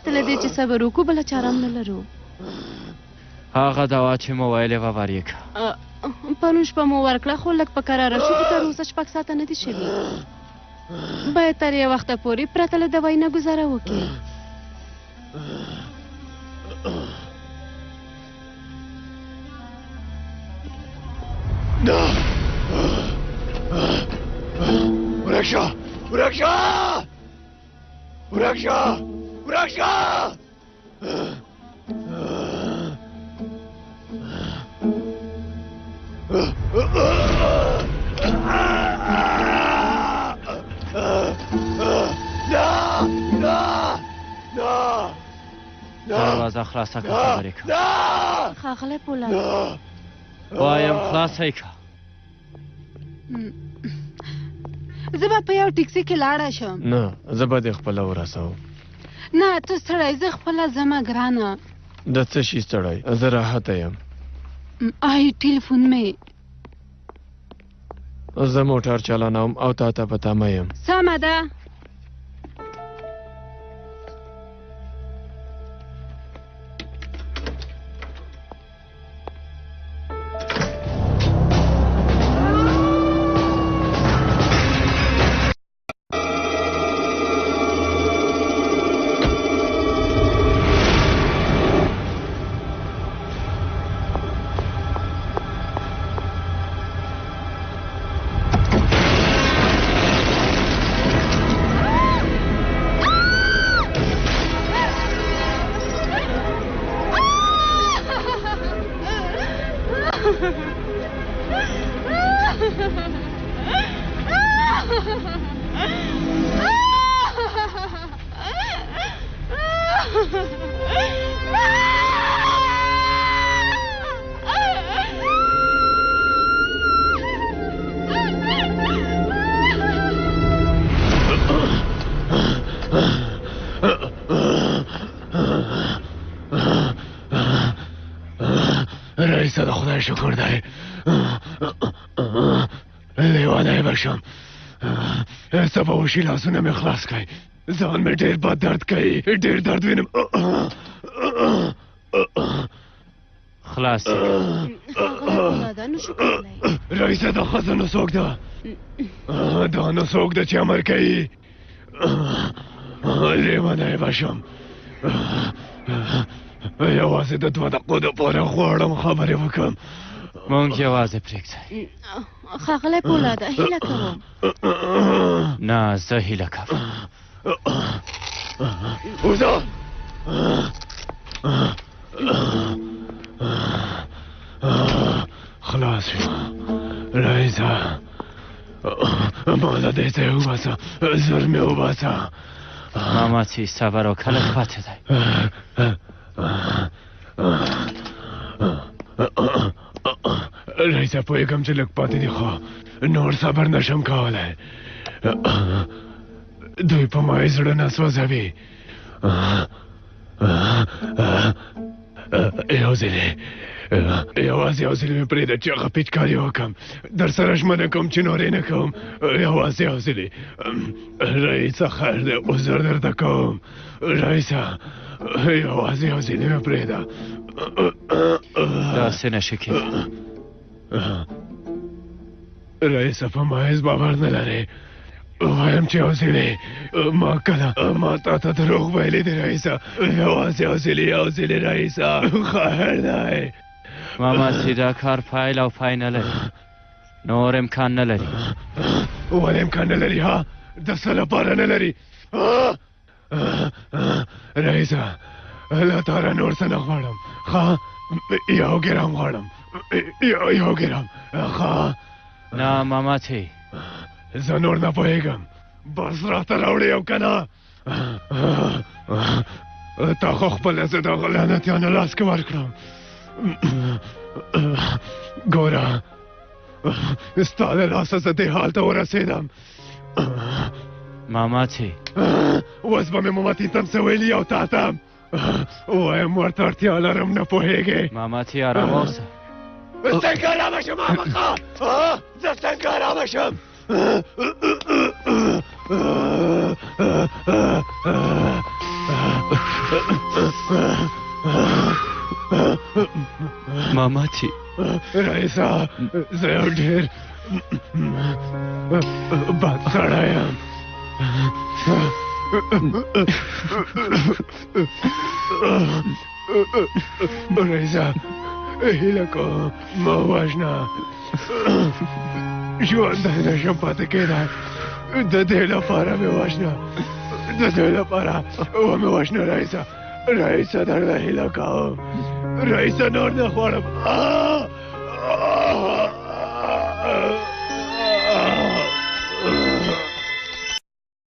پرته له دې چې صبر وکړو بله چاره هم نه لرو. هغه دوا چې مو ویلې وه ور یې کړه. پرون شپه مو ورکړه خو لږ په کراره شو خو تر اوسه 6 ساعته نه دي شوي. باید تر یو وخته پورې پرته له دوایي نه ګزاره وکړي. ورک شه ورک شه ورک شه ورک شه. دروازه خلاصه که خبرې که. ښاغلی پولاد وایم خلاصه یې که. زه به په یو ټیکسي کې لاړه شم. نه زه به دې خپله ورسوم. نه ته ستړی زه خپله ځمه ګرانه. د څه شي ستړی زه راحته یم. آی ټلیفون مې زه موټر چلانوم او تا ته په تمه یم. سمه ده. رئیسه د خدای شکر دی لیوانی بشم. څه به وشي لاسونه مې خلاص کړئ. ځان مې ډېر بد درد کوي. ډېر درد وینم. خلاص رئیسه دا ښځه نو څوک ده؟ دا نو څوک ده چې امر کوي؟ لیوانی بشم. یوازې د 2 دقیقو دپاره غواړم خبرې وکړم. مونږ یوازې پرېږدئ. ښاغلی پولاده هیله کوم. نه زه هیله کوم. وځه. خلاص شو رئیسه. ما له دې ځای وباسه. زر مې وباسه. ماماتي صبر وکړه لږ پاتې دی. رئیسه پوهېږم چې لږ پاتې دي خو نور صبر نشم کولی. دوی په ما یې زړه نه سوځوي. یوازې یو ځلې مې پرېږده چې هغه پیچکاري وکړم. در سره ژمنه کوم چې نورې نه کوم. یوازې یو ځلې. رئیسه خیر دی عذر درته کوم. رئیسه یوازې یو ځلې مې پرېږده. داسې نشي کېدی. رئیسه په ما هېڅ باور نه لرې. وایم چې یو ځلې ما کله ما تا ته دروغ ویلي دي رئیسه. یوازې یو ځلې رئیسه خیر دی. ماماتي دا کار پایل او پای نه لري. نور امکان نه لري. ولې امکان نه لري ها؟ د څه لپاره نه لري؟ رئیسه له تاره نور څه نه غواړم. ښه 1 ګرام غواړم. 1 ګرام. ښه نه ماماتي زه نور نه پوهېږم. بس راته راوړې او که نه تا خو خپله زه دغه لعنتیانو لاس کې ورکړم. ګوره ستا له لاسه زه دې حال ته ورسېدم. ماماتي اوس به مې ماماتي ته هم څه ویلي او تا ته هم وایم ورته اړتیا لرم نه پوهېږې. ماماتي ارام اوسه. څنګه ارامه شم آمخه؟ زه څنګه ارامه شم؟ ماما چې رئیسا زه یو ډېر بد سړی یم رئیسا هیله کوم مه وژنه ژوندی نشم پاتې کېدی د دې لپاره مې وژنه د دې لپاره ومې وژنه رئیسا رئیسا درنه هیله کوم رئیسا نور نه غواړم